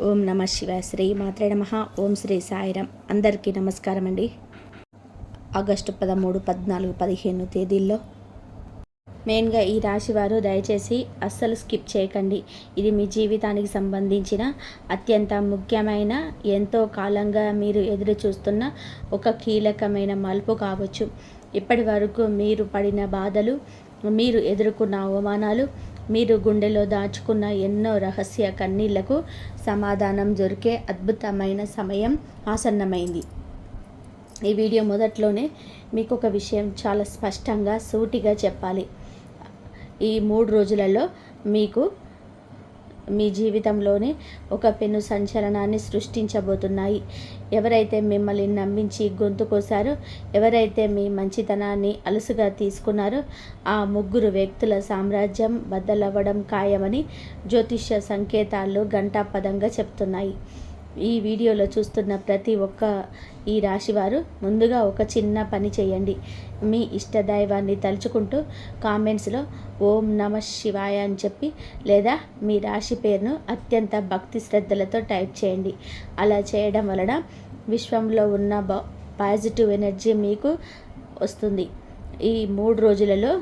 ఓం నమ శివాయ. శ్రీ మాత్రే నమః. ఓం శ్రీ సాయిరాం. అందరికీ నమస్కారం అండి. ఆగస్టు 13, 14, 15 తేదీల్లో మెయిన్గా ఈ రాశి వారు దయచేసి అస్సలు స్కిప్ చేయకండి. ఇది మీ జీవితానికి సంబంధించిన అత్యంత ముఖ్యమైన, ఎంతో కాలంగా మీరు ఎదురు చూస్తున్న ఒక కీలకమైన మలుపు కావచ్చు. ఇప్పటి వరకు మీరు పడిన బాధలు, మీరు ఎదుర్కొన్న అవమానాలు, మీరు గుండెలో దాచుకున్న ఎన్నో రహస్య కన్నీళ్లకు సమాధానం దొరికే అద్భుతమైన సమయం ఆసన్నమైంది. ఈ వీడియో మొదట్లోనే మీకు ఒక విషయం చాలా స్పష్టంగా సూటిగా చెప్పాలి. ఈ 3 రోజులలో మీకు మీ జీవితంలోనే ఒక పెను సంచలనాన్ని సృష్టించబోతున్నాయి. ఎవరైతే మిమ్మల్ని నమ్మించి గొంతు కోసారో, ఎవరైతే మీ మంచితనాన్ని అలుసుగా తీసుకున్నారో ఆ 3 వ్యక్తుల సామ్రాజ్యం బద్దలవ్వడం ఖాయమని జ్యోతిష్య సంకేతాలు ఘంటాపథంగా చెప్తున్నాయి. ఈ వీడియోలో చూస్తున్న ప్రతి ఒక్క ఈ రాశివారు ముందుగా ఒక చిన్న పని చేయండి. మీ ఇష్టదైవాన్ని తలుచుకుంటూ కామెంట్స్లో ఓం నమ శివాయ అని చెప్పి, లేదా మీ రాశి పేరును అత్యంత భక్తి శ్రద్ధలతో టైప్ చేయండి. అలా చేయడం వలన విశ్వంలో ఉన్న పాజిటివ్ ఎనర్జీ మీకు వస్తుంది. ఈ 3 రోజులలో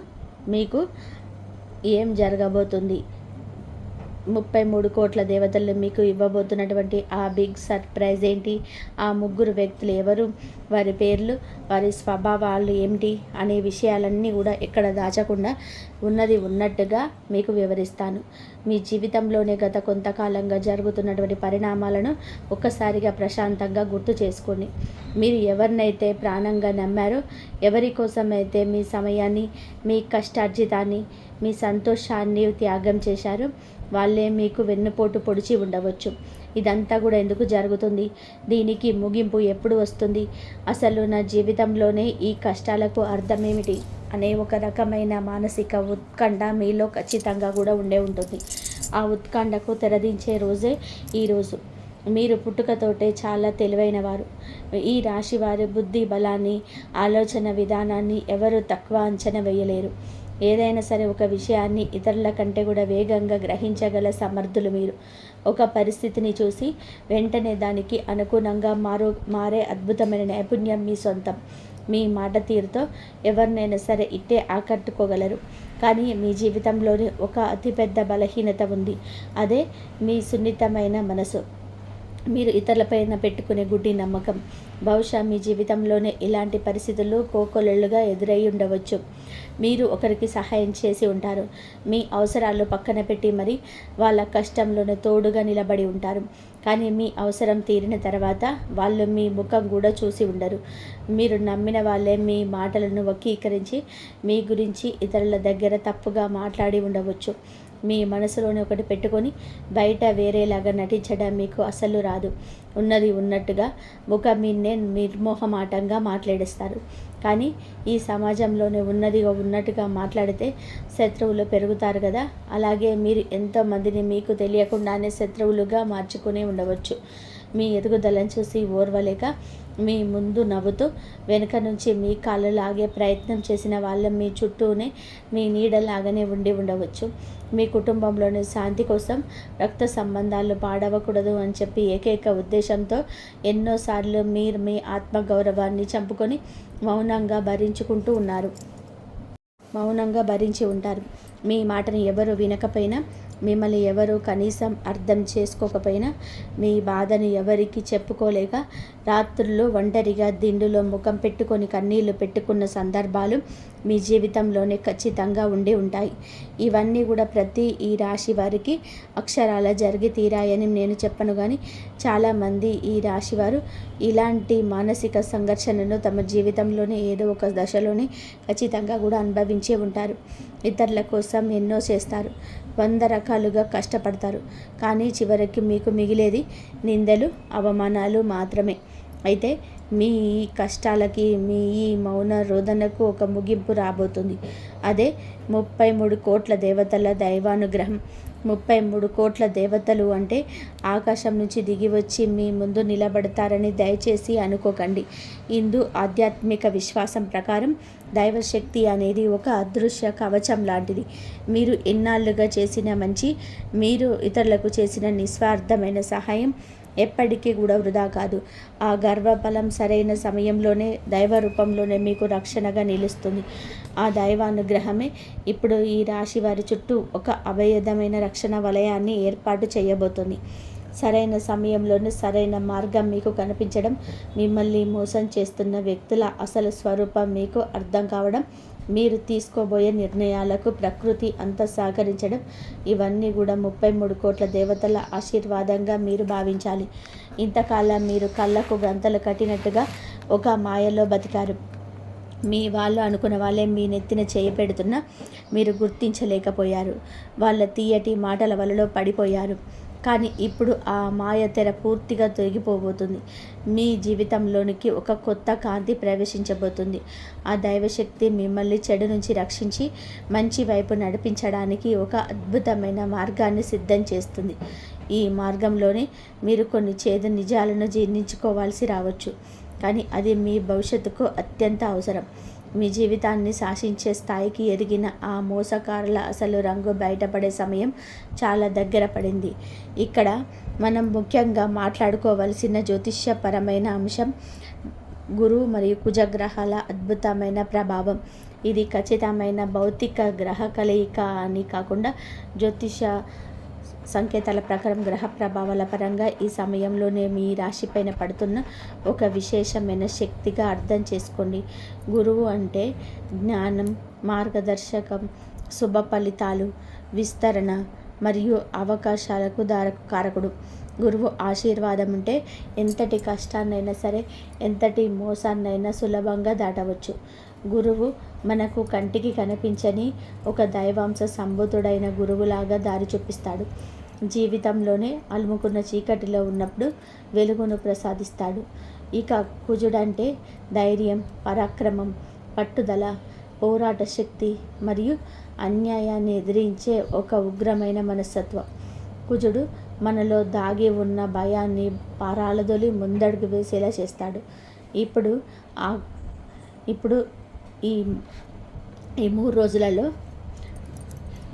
మీకు ఏం జరగబోతుంది, 33 కోట్ల దేవతలు మీకు ఇవ్వబోతున్నటువంటి ఆ బిగ్ సర్ప్రైజ్ ఏంటి, ఆ 3 వ్యక్తులు ఎవరు, వారి పేర్లు, వారి స్వభావాలు ఏమిటి అనే విషయాలన్నీ కూడా ఎక్కడ దాచకుండా ఉన్నది ఉన్నట్టుగా మీకు వివరిస్తాను. మీ జీవితంలోనే గత కొంతకాలంగా జరుగుతున్నటువంటి పరిణామాలను ఒక్కసారిగా ప్రశాంతంగా గుర్తు చేసుకోండి. మీరు ఎవరినైతే ప్రాణంగా నమ్మారో, ఎవరి కోసమైతే మీ సమయాన్ని, మీ కష్టార్జితాన్ని, మీ సంతోషాన్ని త్యాగం చేశారో వాళ్ళే మీకు వెన్నుపోటు పొడిచి ఉండవచ్చు. ఇదంతా కూడా ఎందుకు జరుగుతుంది, దీనికి ముగింపు ఎప్పుడు వస్తుంది, అసలు నా జీవితంలోనే ఈ కష్టాలకు అర్థమేమిటి అనే ఒక రకమైన మానసిక ఉత్కంఠ మీలో ఖచ్చితంగా కూడా ఉండే ఉంటుంది. ఆ ఉత్కంఠకు తెరదించే రోజే ఈరోజు. మీరు పుట్టుకతోటే చాలా తెలివైన వారు. ఈ రాశి వారి బుద్ధి బలాన్ని, ఆలోచన విధానాన్ని ఎవరు తక్కువ అంచనా వేయలేరు. ఏదైనా సరే ఒక విషయాన్ని ఇతరుల కంటే కూడా వేగంగా గ్రహించగల సమర్థులు మీరు. ఒక పరిస్థితిని చూసి వెంటనే దానికి అనుగుణంగా మారే అద్భుతమైన నైపుణ్యం మీ సొంతం. మీ మాట తీరుతో ఎవరినైనా సరే ఇట్టే ఆకట్టుకోగలరు. కానీ మీ జీవితంలోనే ఒక అతిపెద్ద బలహీనత ఉంది. అదే మీ సున్నితమైన మనసు, మీరు ఇతరులపైన పెట్టుకునే గుడ్డి నమ్మకం. బహుశా మీ జీవితంలోనే ఇలాంటి పరిస్థితులు కోకొల్లలుగా ఎదురై ఉండవచ్చు. మీరు ఒకరికి సహాయం చేసి ఉంటారు. మీ అవసరాలు పక్కన పెట్టి మరి వాళ్ళ కష్టంలోనే తోడుగా నిలబడి ఉంటారు. కానీ మీ అవసరం తీరిన తర్వాత వాళ్ళు మీ ముఖం కూడా చూసి ఉండరు. మీరు నమ్మిన వాళ్ళే మీ మాటలను వక్రీకరించి మీ గురించి ఇతరుల దగ్గర తప్పుగా మాట్లాడి ఉండవచ్చు. మీ మనసులోని ఒకటి పెట్టుకొని బయట వేరేలాగా నటించడం మీకు అసలు రాదు. ఉన్నది ఉన్నట్టుగా ముఖం మీన్నే నిర్మోహమాటంగా మాట్లాడేస్తారు. కానీ ఈ సమాజంలోనే ఉన్నదిగా ఉన్నట్టుగా మాట్లాడితే శత్రువులు పెరుగుతారు కదా. అలాగే మీరు ఎంతోమందిని మీకు తెలియకుండానే శత్రువులుగా మార్చుకునే ఉండవచ్చు. మీ ఎదుగుదలను చూసి ఓర్వలేక మీ ముందు నవ్వుతూ వెనుక నుంచి మీ కాళ్ళు లాగే ప్రయత్నం చేసిన వాళ్ళ మీ చుట్టూనే మీ నీడలాగానే ఉండి ఉండవచ్చు. మీ కుటుంబంలోని శాంతి కోసం రక్త సంబంధాలు పాడవకూడదు అని చెప్పి ఏకైక ఉద్దేశంతో ఎన్నోసార్లు మీరు మీ ఆత్మగౌరవాన్ని చంపుకొని మౌనంగా భరించి ఉంటారు. మీ మాటను ఎవరు వినకపోయినా, మిమ్మల్ని ఎవరు కనీసం అర్థం చేసుకోకపోయినా, మీ బాధను ఎవరికి చెప్పుకోలేక రాత్రులు ఒంటరిగా దిండులో ముఖం పెట్టుకొని కన్నీళ్లు పెట్టుకున్న సందర్భాలు మీ జీవితంలోనే ఖచ్చితంగా ఉండి ఉంటాయి. ఇవన్నీ కూడా ప్రతి ఈ రాశి వారికి అక్షరాల జరిగి తీరాయని నేను చెప్పను. కానీ చాలామంది ఈ రాశివారు ఇలాంటి మానసిక సంఘర్షణను తమ జీవితంలోనే ఏదో ఒక దశలోనే ఖచ్చితంగా కూడా అనుభవించే ఉంటారు. ఇతరుల కోసం ఎన్నో చేస్తారు, 100 రకాలుగా కష్టపడతారు. కానీ చివరికి మీకు మిగిలేది నిందలు, అవమానాలు మాత్రమే. అయితే మీ కష్టాలకి, మీ ఈ మౌన రోదనకు ఒక ముగింపు రాబోతుంది. అదే 33 కోట్ల దేవతల దైవానుగ్రహం. 33 కోట్ల దేవతలు అంటే ఆకాశం నుంచి దిగి వచ్చి మీ ముందు నిలబడతారని దయచేసి అనుకోకండి. హిందూ ఆధ్యాత్మిక విశ్వాసం ప్రకారం దైవశక్తి అనేది ఒక అదృశ్య కవచం లాంటిది. మీరు ఎన్నాళ్ళుగా చేసిన మంచి, మీరు ఇతరులకు చేసిన నిస్వార్థమైన సహాయం ఎప్పటికీ కూడా వృధా కాదు. ఆ గర్వఫలం సరైన సమయంలోనే దైవ రూపంలోనే మీకు రక్షణగా నిలుస్తుంది. ఆ దైవానుగ్రహమే ఇప్పుడు ఈ రాశి వారి చుట్టూ ఒక అభేదమైన రక్షణ వలయాన్ని ఏర్పాటు చేయబోతుంది. సరైన సమయంలోనే సరైన మార్గం మీకు కనిపించడం, మిమ్మల్ని మోసం చేస్తున్న వ్యక్తుల అసలు స్వరూపం మీకు అర్థం కావడం, మీరు తీసుకోబోయే నిర్ణయాలకు ప్రకృతి అంతా సహకరించడం, ఇవన్నీ కూడా 33 కోట్ల దేవతల ఆశీర్వాదంగా మీరు భావించాలి. ఇంతకాలం మీరు కళ్ళకు గంతలు కట్టినట్టుగా ఒక మాయలో బతికారు. మీ వాళ్ళు అనుకున్న వాళ్ళే మీ నెత్తిన చేయపెడుతున్నా మీరు గుర్తించలేకపోయారు. వాళ్ళ తీయటి మాటల వలలో పడిపోయారు. కానీ ఇప్పుడు ఆ మాయ తెర పూర్తిగా తొలగిపోబోతుంది. మీ జీవితంలోనికి ఒక కొత్త కాంతి ప్రవేశించబోతుంది. ఆ దైవశక్తి మిమ్మల్ని చెడు నుంచి రక్షించి మంచి వైపు నడిపించడానికి ఒక అద్భుతమైన మార్గాన్ని సిద్ధం చేస్తుంది. ఈ మార్గంలోనే మీరు కొన్ని చేదు నిజాలను జీర్ణించుకోవాల్సి రావచ్చు. కానీ అది మీ భవిష్యత్తుకు అత్యంత అవసరం. మీ జీవితాన్ని శాసించే స్థాయికి ఎదిగిన ఆ మోసకారుల అసలు రంగు బయటపడే సమయం చాలా దగ్గర పడింది. ఇక్కడ మనం ముఖ్యంగా మాట్లాడుకోవలసిన జ్యోతిష్యపరమైన అంశం గురువు మరియు కుజగ్రహాల అద్భుతమైన ప్రభావం. ఇది ఖచ్చితమైన భౌతిక గ్రహ కలయిక అని కాకుండా జ్యోతిష సంకేతాల ప్రకారం గ్రహ ప్రభావాల పరంగా ఈ సమయంలోనే మీ రాశిపైన పడుతున్న ఒక విశేషమైన శక్తిగా అర్థం చేసుకోండి. గురువు అంటే జ్ఞానం, మార్గదర్శకం, శుభ ఫలితాలు, విస్తరణ మరియు అవకాశాలకు కారకుడు. గురువు ఆశీర్వాదం ఉంటే ఎంతటి కష్టాన్నైనా సరే, ఎంతటి మోసాన్నైనా సులభంగా దాటవచ్చు. గురువు మనకు కంటికి కనిపించని ఒక దైవాంశ సంభూతుడైన గురువులాగా దారి చూపిస్తాడు. జీవితంలోనే అలుముకున్న చీకటిలో ఉన్నప్పుడు వెలుగును ప్రసాదిస్తాడు. ఇక కుజుడంటే ధైర్యం, పరాక్రమం, పట్టుదల, పోరాట శక్తి మరియు అన్యాయాన్ని ఎదిరించే ఒక ఉగ్రమైన మనస్తత్వం. కుజుడు మనలో దాగి ఉన్న భయాన్ని పారాలదొలి ముందడుగు వేసేలా చేస్తాడు. ఇప్పుడు ఈ 3 రోజులలో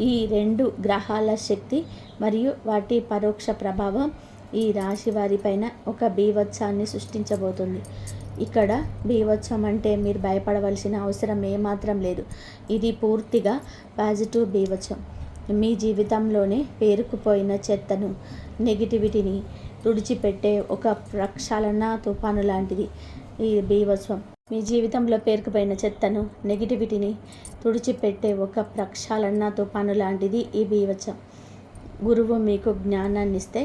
ఈ 2 గ్రహాల శక్తి మరియు వాటి పరోక్ష ప్రభావం ఈ రాశి వారిపైన ఒక బీభత్సాన్ని సృష్టించబోతుంది. ఇక్కడ బీభత్సం అంటే మీరు భయపడవలసిన అవసరం ఏమాత్రం లేదు. ఇది పూర్తిగా పాజిటివ్ బీభత్సం. మీ జీవితంలోనే పేరుకుపోయిన చెత్తను, నెగిటివిటీని తుడిచిపెట్టే ఒక ప్రక్షాళన తుఫాను లాంటిది ఈ బీభత్సం. మీ జీవితంలో పేరుకుపోయిన చెత్తను, నెగిటివిటీని తుడిచిపెట్టే ఒక ప్రక్షాళన తుఫాను లాంటిది ఈ బీభత్సం. గురువు మీకు జ్ఞానాన్ని ఇస్తే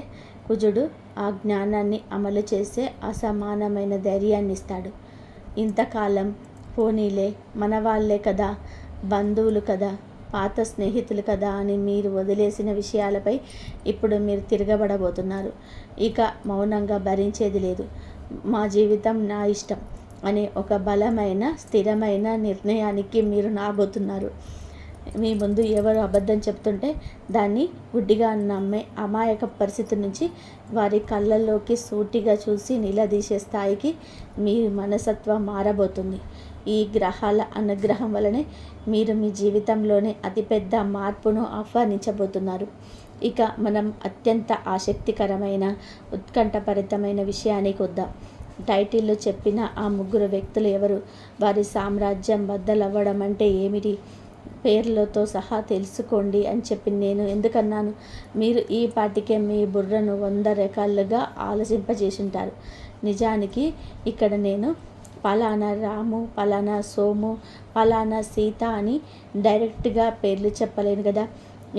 కుజుడు ఆ జ్ఞానాన్ని అమలు చేసే అసమానమైన ధైర్యాన్ని ఇస్తాడు. ఇంతకాలం పోనీలే, మన వాళ్ళే కదా, బంధువులు కదా, పాత స్నేహితులు కదా అని మీరు వదిలేసిన విషయాలపై ఇప్పుడు మీరు తిరగబడబోతున్నారు. ఇక మౌనంగా భరించేది లేదు. మా జీవితం నా ఇష్టం అనే ఒక బలమైన, స్థిరమైన నిర్ణయానికి మీరు రాబోతున్నారు. మీ ముందు ఎవరు అబద్ధం చెప్తుంటే దాన్ని గుడ్డిగా నమ్మే అమాయక పరిస్థితి నుంచి వారి కళ్ళల్లోకి సూటిగా చూసి నిలదీసే స్థాయికి మీ మనస్తత్వం మారబోతుంది. ఈ గ్రహాల అనుగ్రహం వలనే మీరు మీ జీవితంలోనే అతిపెద్ద మార్పును ఆహ్వానించబోతున్నారు. ఇక మనం అత్యంత ఆసక్తికరమైన, ఉత్కంఠభరితమైన విషయానికి వద్దాం. టైటిల్లో చెప్పిన ఆ 3 వ్యక్తులు ఎవరు? వారి సామ్రాజ్యం బద్దలవ్వడం అంటే ఏమిటి? పేర్లతో సహా తెలుసుకోండి అని చెప్పి నేను ఎందుకన్నాను? మీరు ఈ పాటికే మీ బుర్రను 100 రకాలుగా ఆలోచింపజేసుంటారు. నిజానికి ఇక్కడ నేను పలానా రాము, పలానా సోము, పలానా సీత అని డైరెక్ట్గా పేర్లు చెప్పలేను కదా.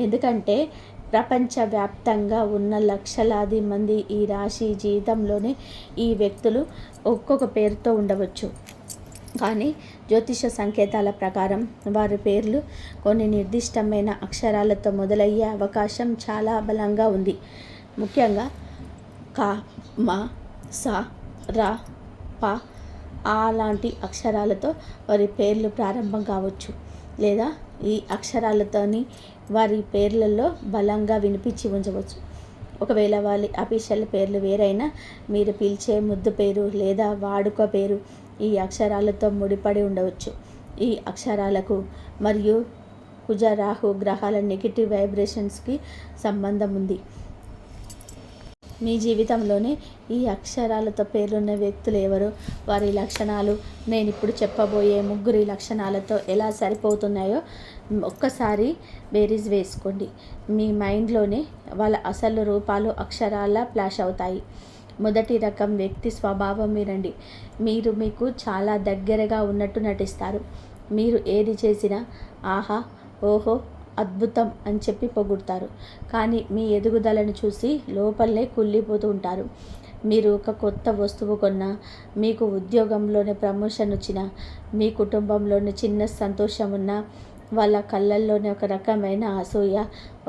ఎందుకంటే ప్రపంచవ్యాప్తంగా ఉన్న లక్షలాది మంది ఈ రాశి జీవితంలోనే ఈ వ్యక్తులు ఒక్కొక్క పేరుతో ఉండవచ్చు. కానీ జ్యోతిష సంకేతాల ప్రకారం వారి పేర్లు కొన్ని నిర్దిష్టమైన అక్షరాలతో మొదలయ్యే అవకాశం చాలా బలంగా ఉంది. ముఖ్యంగా క, మ, స, ర, ప, ఆ లాంటి అక్షరాలతో వారి పేర్లు ప్రారంభం కావచ్చు. లేదా ఈ అక్షరాలతోని వారి పేర్లలో బలంగా వినిపించి ఉంచవచ్చు. ఒకవేళ వాళ్ళ అఫీషియల్ పేర్లు వేరైనా మీరు పిలిచే ముద్దు పేరు లేదా వాడుక పేరు ఈ అక్షరాలతో ముడిపడి ఉండవచ్చు. ఈ అక్షరాలకు మరియు కుజ రాహు గ్రహాల నెగిటివ్ వైబ్రేషన్స్కి సంబంధం ఉంది. మీ జీవితంలోనే ఈ అక్షరాలతో పేర్లున్న వ్యక్తులు ఎవరు, వారి లక్షణాలు నేను ఇప్పుడు చెప్పబోయే ముగ్గురి లక్షణాలతో ఎలా సరిపోతున్నాయో ఒక్కసారి బేరీజ్ వేసుకోండి. మీ మైండ్లోనే వాళ్ళ అసలు రూపాలు అక్షరాల ఫ్లాష్ అవుతాయి. మొదటి రకం వ్యక్తి స్వభావం వినండి. మీరు మీకు చాలా దగ్గరగా ఉన్నట్టు నటిస్తారు. మీరు ఏది చేసినా ఆహా, ఓహో, అద్భుతం అని చెప్పి పొగుడతారు. కానీ మీ ఎదుగుదలను చూసి లోపలనే కుళ్ళిపోతూ ఉంటారు. మీరు ఒక కొత్త వస్తువు కొన్నా, మీకు ఉద్యోగంలోనే ప్రమోషన్ వచ్చినా, మీ కుటుంబంలోని చిన్న సంతోషం ఉన్నా వాళ్ళ కళ్ళల్లోనే ఒక రకమైన అసూయ,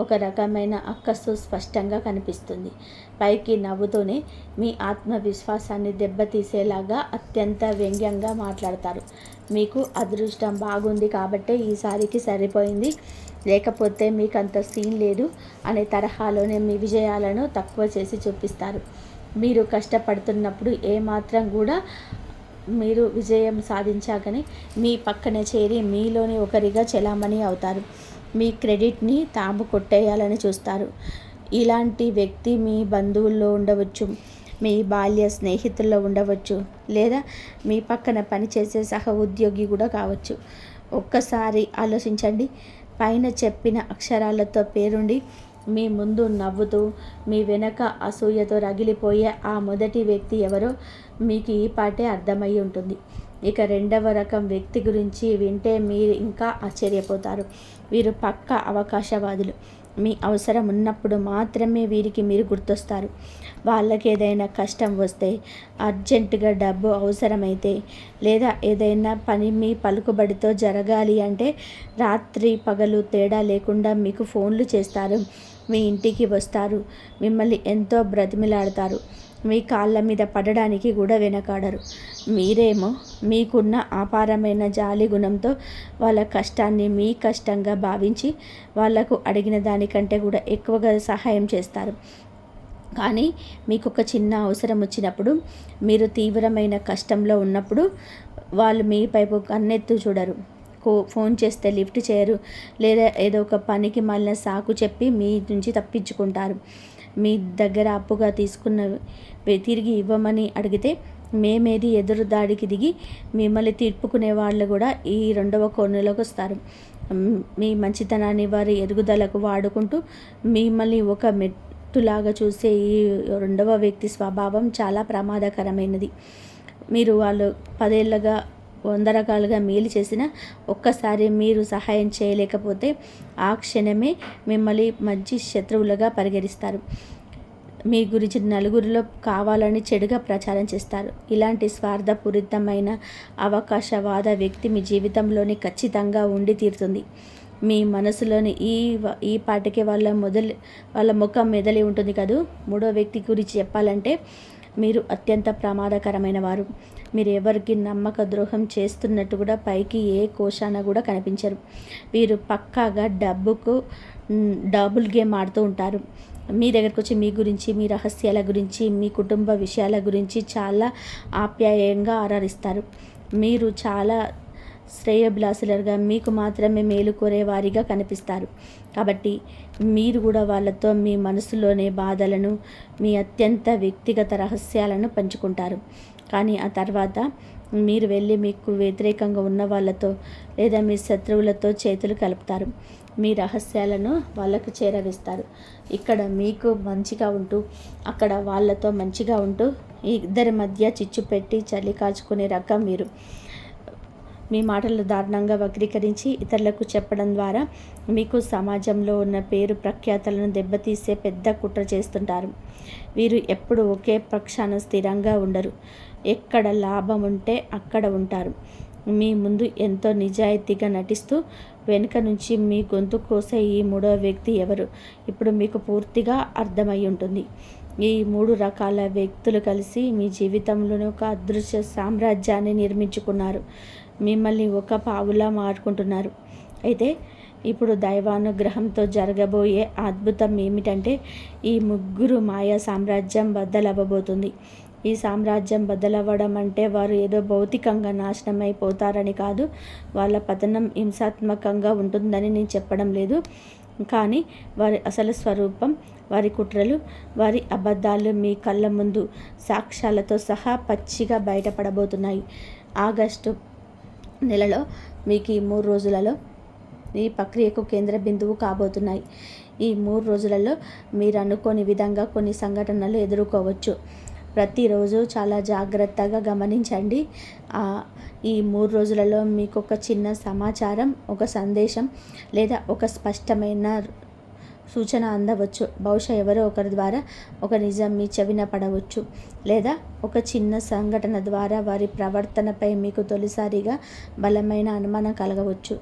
ఒక రకమైన అక్కసు స్పష్టంగా కనిపిస్తుంది. పైకి నవ్వుతూనే మీ ఆత్మవిశ్వాసాన్ని దెబ్బతీసేలాగా అత్యంత వ్యంగ్యంగా మాట్లాడతారు. మీకు అదృష్టం బాగుంది కాబట్టే ఈసారికి సరిపోయింది, లేకపోతే మీకు అంత సీన్ లేదు అనే తరహాలోనే మీ విజయాలను తక్కువ చేసి చూపిస్తారు. మీరు కష్టపడుతున్నప్పుడు ఏమాత్రం కూడా మీరు విజయం సాధించాకని మీ పక్కనే చేరి మీలోని ఒకరిగా చెలామణి అవుతారు. మీ క్రెడిట్ని తాము కొట్టేయాలని చూస్తారు. ఇలాంటి వ్యక్తి మీ బంధువుల్లో ఉండవచ్చు, మీ బాల్య స్నేహితుల్లో ఉండవచ్చు, లేదా మీ పక్కన పనిచేసే సహ ఉద్యోగి కూడా కావచ్చు. ఒక్కసారి ఆలోచించండి. పైన చెప్పిన అక్షరాలతో పేరుండి మీ ముందు నవ్వుతూ మీ వెనక అసూయతో రగిలిపోయే ఆ మొదటి వ్యక్తి ఎవరో మీకు ఈ పాటే అర్థమై ఉంటుంది. ఇక రెండవ రకం వ్యక్తి గురించి వింటే మీరు ఇంకా ఆశ్చర్యపోతారు. వీరు పక్కా అవకాశవాదులు. మీ అవసరం ఉన్నప్పుడు మాత్రమే వీరికి మీరు గుర్తొస్తారు. వాళ్ళకి ఏదైనా కష్టం వస్తే, అర్జెంటుగా డబ్బు అవసరమైతే, లేదా ఏదైనా పని మీ పలుకుబడితో జరగాలి అంటే రాత్రి పగలు తేడా లేకుండా మీకు ఫోన్లు చేస్తారు. మీ ఇంటికి వస్తారు. మిమ్మల్ని ఎంతో బ్రతిమిలాడతారు. మీ కాళ్ళ మీద పడడానికి కూడా వెనకాడరు. మీరేమో మీకున్న అపారమైన జాలి గుణంతో వాళ్ళ కష్టాన్ని మీ కష్టంగా భావించి వాళ్లకు అడిగిన దానికంటే కూడా ఎక్కువగా సహాయం చేస్తారు. కానీ మీకు ఒక చిన్న అవసరం వచ్చినప్పుడు, మీరు తీవ్రమైన కష్టంలో ఉన్నప్పుడు వాళ్ళు మీ పైపు కన్నెత్తు చూడరు. ఫోన్ చేస్తే లిఫ్ట్ చేయరు, లేదా ఏదో ఒక పనికి మాలిన సాకు చెప్పి మీ నుంచి తప్పించుకుంటారు. మీ దగ్గర అప్పుగా తీసుకున్నవి తిరిగి ఇవ్వమని అడిగితే మేమేది ఎదురు దాడికి దిగి మిమ్మల్ని తిప్పుకునే వాళ్ళు కూడా ఈ రెండవ కోణంలోకి వస్తారు. మీ మంచితనాన్ని వారి ఎదుగుదలకు వాడుకుంటూ మిమ్మల్ని ఒక మెట్టులాగా చూసే ఈ రెండవ వ్యక్తి స్వభావం చాలా ప్రమాదకరమైనది. మీరు వాళ్ళు 10 ఏళ్ళగా 100 రకాలుగా మేలు చేసిన ఒక్కసారి మీరు సహాయం చేయలేకపోతే ఆ క్షణమే మిమ్మల్ని మంచి శత్రువులుగా పరిగణిస్తారు. మీ గురించి నలుగురిలో కావాలని చెడుగా ప్రచారం చేస్తారు. ఇలాంటి స్వార్థపూరితమైన అవకాశవాద వ్యక్తి మీ జీవితంలోని ఖచ్చితంగా ఉండి తీరుతుంది. మీ మనసులోని ఈ పాటికే వాళ్ళ ముఖం మెదలి ఉంటుంది కదూ. మూడో వ్యక్తి గురించి చెప్పాలంటే మీరు అత్యంత ప్రమాదకరమైన వారు. మీరు ఎవరికి నమ్మక ద్రోహం చేస్తున్నట్టు కూడా పైకి ఏ కోశాన కూడా కనిపించరు. వీరు పక్కాగా డబుల్ గేమ్ ఆడుతూ ఉంటారు. మీ దగ్గరకు వచ్చి మీ గురించి, మీ రహస్యాల గురించి, మీ కుటుంబ విషయాల గురించి చాలా ఆప్యాయంగా ఆరాధిస్తారు. మీరు చాలా శ్రేయోభిలాషులుగా, మీకు మాత్రమే మేలు కోరేవారిగా కనిపిస్తారు. కాబట్టి మీరు కూడా వాళ్ళతో మీ మనసులోని బాధలను, మీ అత్యంత వ్యక్తిగత రహస్యాలను పంచుకుంటారు. కానీ ఆ తర్వాత మీరు వెళ్ళి మీకు వ్యతిరేకంగా ఉన్న వాళ్ళతో లేదా మీ శత్రువులతో చేతులు కలుపుతారు. మీ రహస్యాలను వాళ్ళకు చేరవేస్తారు. ఇక్కడ మీకు మంచిగా ఉంటూ అక్కడ వాళ్ళతో మంచిగా ఉంటూ ఈ ఇద్దరి మధ్య చిచ్చు పెట్టి చలి కాల్చుకునే రకం మీరు. మీ మాటలు దారుణంగా వక్రీకరించి ఇతరులకు చెప్పడం ద్వారా మీకు సమాజంలో ఉన్న పేరు ప్రఖ్యాతలను దెబ్బతీసే పెద్ద కుట్ర చేస్తుంటారు. వీరు ఎప్పుడు ఒకే పక్షాన స్థిరంగా ఉండరు. ఎక్కడ లాభం ఉంటే అక్కడ ఉంటారు. మీ ముందు ఎంతో నిజాయితీగా నటిస్తూ వెనుక నుంచి మీ గొంతు కోసే ఈ మూడవ వ్యక్తి ఎవరు ఇప్పుడు మీకు పూర్తిగా అర్థమై ఉంటుంది. ఈ 3 రకాల వ్యక్తులు కలిసి మీ జీవితంలోని ఒక అదృశ్య సామ్రాజ్యాన్ని నిర్మించుకున్నారు. మిమ్మల్ని ఒక పావులా మారుకుంటున్నారు. అయితే ఇప్పుడు దైవానుగ్రహంతో జరగబోయే అద్భుతం ఏమిటంటే ఈ ముగ్గురు మాయా సామ్రాజ్యం బద్దలవ్వబోతుంది. ఈ సామ్రాజ్యం బద్దలవ్వడం అంటే వారు ఏదో భౌతికంగా నాశనం అయిపోతారని కాదు, వాళ్ళ పతనం హింసాత్మకంగా ఉంటుందని నేను చెప్పడం లేదు. కానీ వారి అసలు స్వరూపం, వారి కుట్రలు, వారి అబద్ధాలు మీ కళ్ళ ముందు సాక్ష్యాలతో సహా పచ్చిగా బయటపడబోతున్నాయి. ఆగస్టు నెలలో మీకు ఈ 3 రోజులలో ఈ ప్రక్రియకు కేంద్ర బిందువు కాబోతున్నాయి. ఈ 3 రోజులలో మీరు అనుకోని విధంగా కొన్ని సంఘటనలు ఎదుర్కోవచ్చు. ప్రతిరోజు చాలా జాగ్రత్తగా గమనించండి. ఈ 3 రోజులలో మీకు ఒక చిన్న సమాచారం, ఒక సందేశం లేదా ఒక స్పష్టమైన సూచన అందవచ్చు. బహుశా ఎవరో ఒకరి ద్వారా ఒక నిజం మీ చెవిన పడవచ్చు, లేదా ఒక చిన్న సంఘటన ద్వారా వారి ప్రవర్తనపై మీకు తొలిసారిగా బలమైన అనుమానం కలగవచ్చు.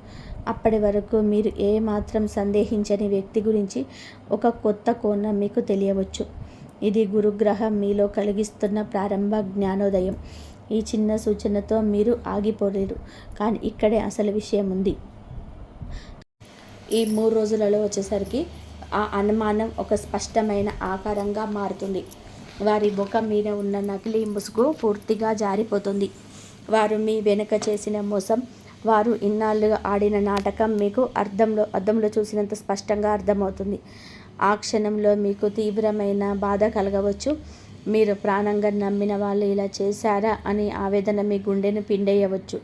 అప్పటి వరకు మీరు ఏమాత్రం సందేహించని వ్యక్తి గురించి ఒక కొత్త కోణం మీకు తెలియవచ్చు. ఇది గురుగ్రహం మీలో కలిగిస్తున్న ప్రారంభ జ్ఞానోదయం. ఈ చిన్న సూచనతో మీరు ఆగిపోలేరు, కానీ ఇక్కడే అసలు విషయం ఉంది. ఈ 3 రోజులలో వచ్చేసరికి ఆ అనుమానం ఒక స్పష్టమైన ఆకారంగా మారుతుంది. వారి ముఖం మీద ఉన్న నకిలీ ముసుగు పూర్తిగా జారిపోతుంది. వారు మీ వెనుక చేసిన మోసం, వారు ఇన్నాళ్ళుగా ఆడిన నాటకం మీకు అద్దంలో చూసినంత స్పష్టంగా అర్థమవుతుంది. ఆ క్షణంలో మీకు తీవ్రమైన బాధ కలగవచ్చు. మీరు ప్రాణంగా నమ్మిన వాళ్ళు ఇలా చేశారా అని ఆవేదన మీ గుండెను పిండేయవచ్చు.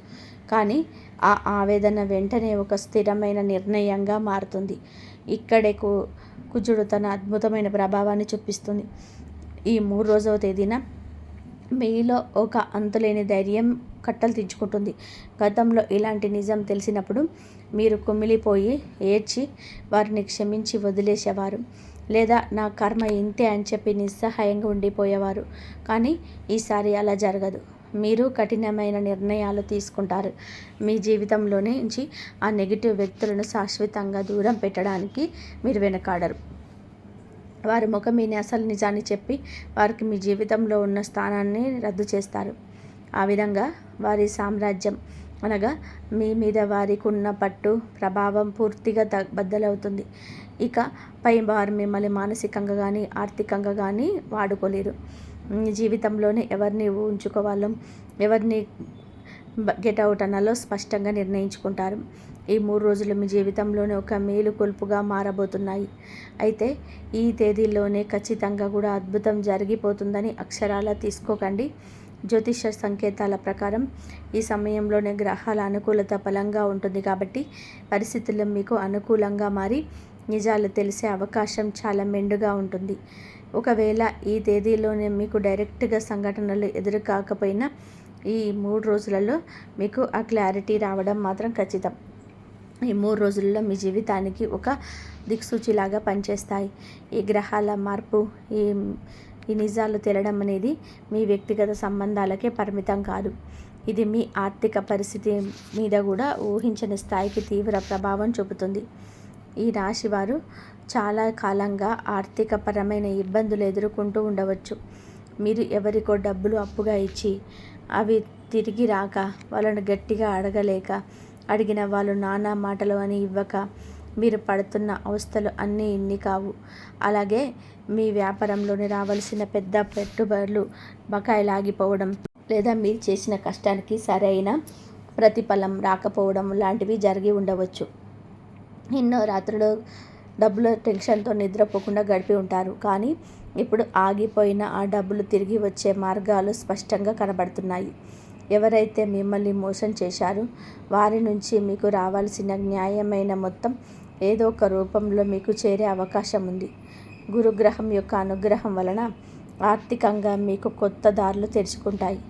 కానీ ఆ ఆవేదన వెంటనే ఒక స్థిరమైన నిర్ణయంగా మారుతుంది. ఇక్కడే కుజుడు తన అద్భుతమైన ప్రభావాన్ని చూపిస్తుంది. ఈ 3వ తేదీన మీలో ఒక అంతులేని ధైర్యం కట్టలు తెంచుకుంటుంది. గతంలో ఇలాంటి నిజం తెలిసినప్పుడు మీరు కుమిలిపోయి ఏడ్చి వారిని క్షమించి వదిలేసేవారు, లేదా నా కర్మ ఇంతే అని చెప్పి నిస్సహాయంగా ఉండిపోయేవారు. కానీ ఈసారి అలా జరగదు. మీరు కఠినమైన నిర్ణయాలు తీసుకుంటారు. మీ జీవితంలో నుంచి ఆ నెగిటివ్ వ్యక్తులను శాశ్వతంగా దూరం పెట్టడానికి మీరు వెనకాడరు. వారి ముఖం మీ అసలు నిజాన్ని చెప్పి వారికి మీ జీవితంలో ఉన్న స్థానాన్ని రద్దు చేస్తారు. ఆ విధంగా వారి సామ్రాజ్యం అనగా మీ మీద వారికి ఉన్న పట్టు, ప్రభావం పూర్తిగా బద్దలవుతుంది. ఇక పై వారు మిమ్మల్ని మానసికంగా కానీ ఆర్థికంగా కానీ వాడుకోలేరు. మీ జీవితంలోనే ఎవరిని ఉంచుకోవాలో, ఎవరిని గెట్ అవుట్ అనాలో స్పష్టంగా నిర్ణయించుకుంటారు. ఈ 3 రోజులు మీ జీవితంలోనే ఒక మేలుకొల్పుగా మారబోతున్నాయి. అయితే ఈ తేదీల్లోనే ఖచ్చితంగా కూడా అద్భుతం జరిగిపోతుందని అక్షరాలా తీసుకోకండి. జ్యోతిష సంకేతాల ప్రకారం ఈ సమయంలోనే గ్రహాల అనుకూలత బలంగా ఉంటుంది. కాబట్టి పరిస్థితులు మీకు అనుకూలంగా మారి నిజాలు తెలిసే అవకాశం చాలా మెండుగా ఉంటుంది. ఒకవేళ ఈ తేదీలోనే మీకు డైరెక్ట్గా సంఘటనలు ఎదురు కాకపోయినా ఈ 3 రోజులలో మీకు ఆ క్లారిటీ రావడం మాత్రం ఖచ్చితం. ఈ 3 రోజుల్లో మీ జీవితానికి ఒక దిక్సూచిలాగా పనిచేస్తాయి. ఈ గ్రహాల మార్పు, ఈ నిజాలు తేలడం అనేది మీ వ్యక్తిగత సంబంధాలకే పరిమితం కాదు. ఇది మీ ఆర్థిక పరిస్థితి మీద కూడా ఊహించని స్థాయికి తీవ్ర ప్రభావం చూపుతుంది. ఈ రాశి వారు చాలా కాలంగా ఆర్థికపరమైన ఇబ్బందులు ఎదుర్కొంటూ ఉండవచ్చు. మీరు ఎవరికో డబ్బులు అప్పుగా ఇచ్చి అవి తిరిగి రాక, వాళ్ళను గట్టిగా అడగలేక, అడిగిన వాళ్ళు నానా మాటలు అని ఇవ్వక మీరు పడుతున్న అవస్థలు అన్నీ ఇన్ని కావు. అలాగే మీ వ్యాపారంలోని రావాల్సిన పెద్ద పెట్టుబడులు బకాయిలాగిపోవడం, లేదా మీరు చేసిన కష్టానికి సరైన ప్రతిఫలం రాకపోవడం లాంటివి జరిగి ఉండవచ్చు. ఎన్నో రాత్రులు డబ్బుల టెన్షన్తో నిద్రపోకుండా గడిపి ఉంటారు. కానీ ఇప్పుడు ఆగిపోయిన ఆ డబ్బులు తిరిగి వచ్చే మార్గాలు స్పష్టంగా కనబడుతున్నాయి. ఎవరైతే మిమ్మల్ని మోసం చేశారో వారి నుంచి మీకు రావాల్సిన న్యాయమైన మొత్తం ఏదో ఒక రూపంలో మీకు చేరే అవకాశం ఉంది. గురుగ్రహం యొక్క అనుగ్రహం వలన ఆర్థికంగా మీకు కొత్త దారులు తెరుచుకుంటాయి.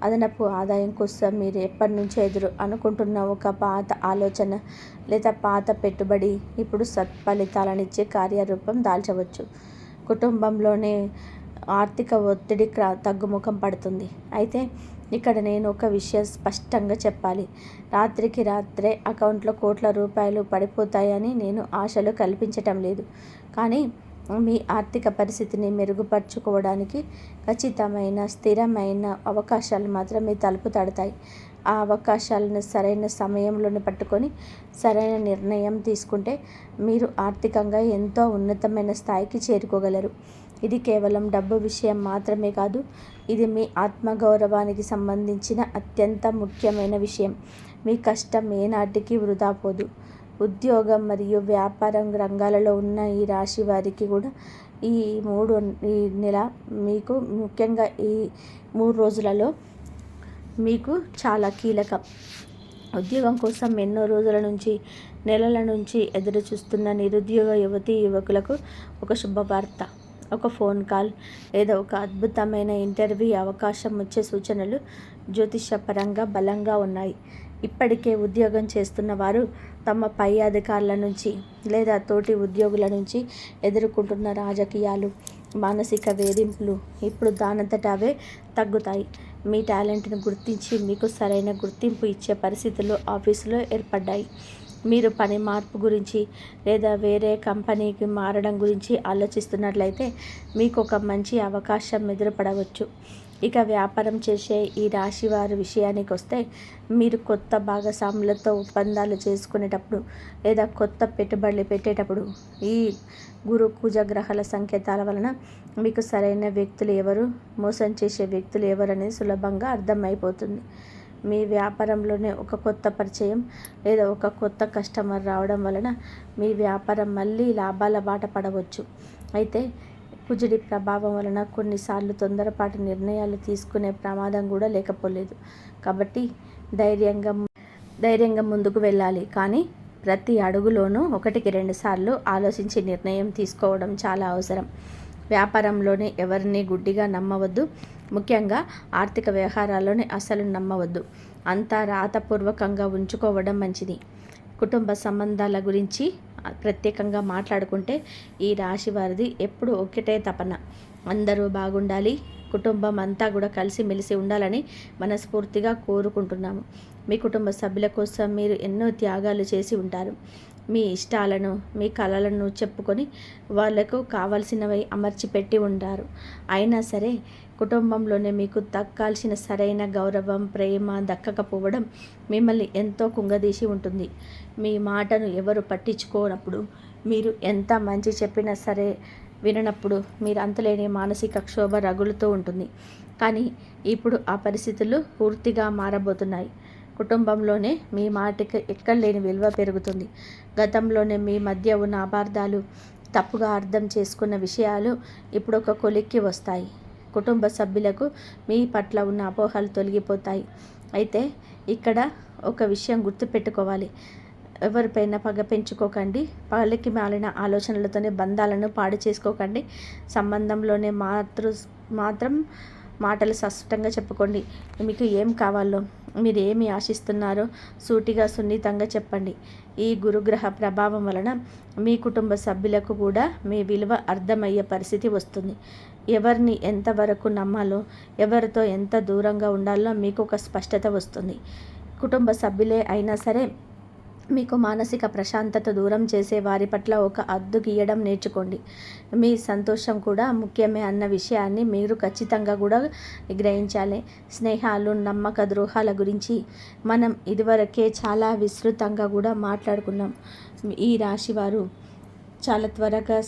అదనపు ఆదాయం కోసం మీరు ఎప్పటి నుంచో అనుకుంటున్న ఒక పాత ఆలోచన లేదా పాత పెట్టుబడి ఇప్పుడు సత్ఫలితాలనిచ్చే కార్యరూపం దాల్చవచ్చు. కుటుంబంలోనే ఆర్థిక ఒత్తిడి తగ్గుముఖం పడుతుంది. అయితే ఇక్కడ నేను ఒక విషయం స్పష్టంగా చెప్పాలి. రాత్రికి రాత్రే అకౌంట్లో కోట్ల రూపాయలు పడిపోతాయని నేను ఆశలు కల్పించటం లేదు. కానీ మీ ఆర్థిక పరిస్థితిని మెరుగుపరుచుకోవడానికి ఖచ్చితమైన స్థిరమైన అవకాశాలు మాత్రం మీ తలుపు తడతాయి. ఆ అవకాశాలను సరైన సమయంలోనే పట్టుకొని సరైన నిర్ణయం తీసుకుంటే మీరు ఆర్థికంగా ఎంతో ఉన్నతమైన స్థాయికి చేరుకోగలరు. ఇది కేవలం డబ్బు విషయం మాత్రమే కాదు, ఇది మీ ఆత్మగౌరవానికి సంబంధించిన అత్యంత ముఖ్యమైన విషయం. మీ కష్టం ఏనాటికి వృధా పోదు. ఉద్యోగం మరియు వ్యాపారం రంగాలలో ఉన్న ఈ రాశి వారికి కూడా ఈ నెల మీకు ముఖ్యంగా ఈ 3 రోజులలో మీకు చాలా కీలకం. ఉద్యోగం కోసం ఎన్నో రోజుల నుంచి, నెలల నుంచి ఎదురు చూస్తున్న నిరుద్యోగ యువతీ యువకులకు ఒక శుభవార్త, ఒక ఫోన్ కాల్ లేదా ఒక అద్భుతమైన ఇంటర్వ్యూ అవకాశం వచ్చే సూచనలు జ్యోతిషపరంగా బలంగా ఉన్నాయి. ఇప్పటికే ఉద్యోగం చేస్తున్న వారు తమ పై అధికారుల నుంచి లేదా తోటి ఉద్యోగుల నుంచి ఎదుర్కొంటున్న రాజకీయాలు, మానసిక వేధింపులు ఇప్పుడు దానంతట అవే తగ్గుతాయి. మీ టాలెంట్ను గుర్తించి మీకు సరైన గుర్తింపు ఇచ్చే పరిస్థితులు ఆఫీసులో ఏర్పడ్డాయి. మీరు పని మార్పు గురించి లేదా వేరే కంపెనీకి మారడం గురించి ఆలోచిస్తున్నట్లయితే మీకు ఒక మంచి అవకాశం ఎదురుపడవచ్చు. ఇక వ్యాపారం చేసే ఈ రాశి వారి విషయానికి వస్తే, మీరు కొత్త భాగస్వాములతో ఒప్పందాలు చేసుకునేటప్పుడు లేదా కొత్త పెట్టుబడులు పెట్టేటప్పుడు ఈ గురు కుజ గ్రహాల సంకేతాల వలన మీకు సరైన వ్యక్తులు ఎవరు, మోసం చేసే వ్యక్తులు ఎవరు అనేది సులభంగా అర్థమైపోతుంది. మీ వ్యాపారంలోనే ఒక కొత్త పరిచయం లేదా ఒక కొత్త కస్టమర్ రావడం వలన మీ వ్యాపారం మళ్ళీ లాభాల బాట పడవచ్చు. అయితే కుజుడి ప్రభావం వలన కొన్నిసార్లు తొందరపాటు నిర్ణయాలు తీసుకునే ప్రమాదం కూడా లేకపోలేదు. కాబట్టి ధైర్యంగా ముందుకు వెళ్ళాలి. కానీ ప్రతి అడుగులోనూ 1-2 సార్లు ఆలోచించి నిర్ణయం తీసుకోవడం చాలా అవసరం. వ్యాపారంలోనే ఎవరిని గుడ్డిగా నమ్మవద్దు. ముఖ్యంగా ఆర్థిక వ్యవహారాల్లోనే అసలు నమ్మవద్దు. అంతా రాతపూర్వకంగా ఉంచుకోవడం మంచిది. కుటుంబ సంబంధాల గురించి ప్రత్యేకంగా మాట్లాడుకుంటే ఈ రాశి వారిది ఎప్పుడు ఒకటే తపన, అందరూ బాగుండాలి, కుటుంబం అంతా కూడా కలిసిమెలిసి ఉండాలని మనస్ఫూర్తిగా కోరుకుంటున్నాము. మీ కుటుంబ సభ్యుల కోసం మీరు ఎన్నో త్యాగాలు చేసి ఉంటారు. మీ ఇష్టాలను, మీ కలలను చెప్పుకొని వాళ్లకు కావాల్సినవి అమర్చిపెట్టి ఉంటారు. అయినా సరే కుటుంబంలోనే మీకు దక్కాల్సిన సరైన గౌరవం, ప్రేమ దక్కకపోవడం మిమ్మల్ని ఎంతో కుంగదీసి ఉంటుంది. మీ మాటను ఎవరు పట్టించుకోనప్పుడు, మీరు ఎంత మంచి చెప్పినా సరే విననప్పుడు మీరు అంతులేని మానసిక క్షోభ రగులుతూ ఉంటుంది. కానీ ఇప్పుడు ఆ పరిస్థితులు పూర్తిగా మారబోతున్నాయి. కుటుంబంలోనే మీ మాటకి ఎక్కడలేని విలువ పెరుగుతుంది. గతంలోనే మీ మధ్య ఉన్న అపార్థాలు, తప్పుగా అర్థం చేసుకున్న విషయాలు ఇప్పుడు ఒక కొలిక్కి వస్తాయి. కుటుంబ సభ్యులకు మీ పట్ల ఉన్న అపోహలు తొలగిపోతాయి. అయితే ఇక్కడ ఒక విషయం గుర్తుపెట్టుకోవాలి. ఎవరిపైన పగ పెంచుకోకండి. పగలకి మాలిన ఆలోచనలతోనే బంధాలను పాడు చేసుకోకండి. సంబంధంలోనే మాత్రం మాటలు స్పష్టంగా చెప్పుకోండి. మీకు ఏం కావాలో, మీరు ఏమి ఆశిస్తున్నారో సూటిగా సున్నితంగా చెప్పండి. ఈ గురుగ్రహ ప్రభావం వలన మీ కుటుంబ సభ్యులకు కూడా మీ విలువ అర్థమయ్యే పరిస్థితి వస్తుంది. ఎవరిని ఎంతవరకు నమ్మాలో, ఎవరితో ఎంత దూరంగా ఉండాలో మీకు ఒక స్పష్టత వస్తుంది. కుటుంబ సభ్యులే అయినా సరే మీకు మానసిక ప్రశాంతత దూరం చేసే వారి పట్ల ఒక అద్దు గీయడం నేర్చుకోండి. మీ సంతోషం కూడా ముఖ్యమే అన్న విషయాన్ని మీరు ఖచ్చితంగా కూడా గ్రహించాలి. స్నేహాలు, నమ్మక ద్రోహాల గురించి మనం ఇదివరకే చాలా విస్తృతంగా కూడా మాట్లాడుకున్నాం. ఈ రాశి వారు చాలా త్వరగా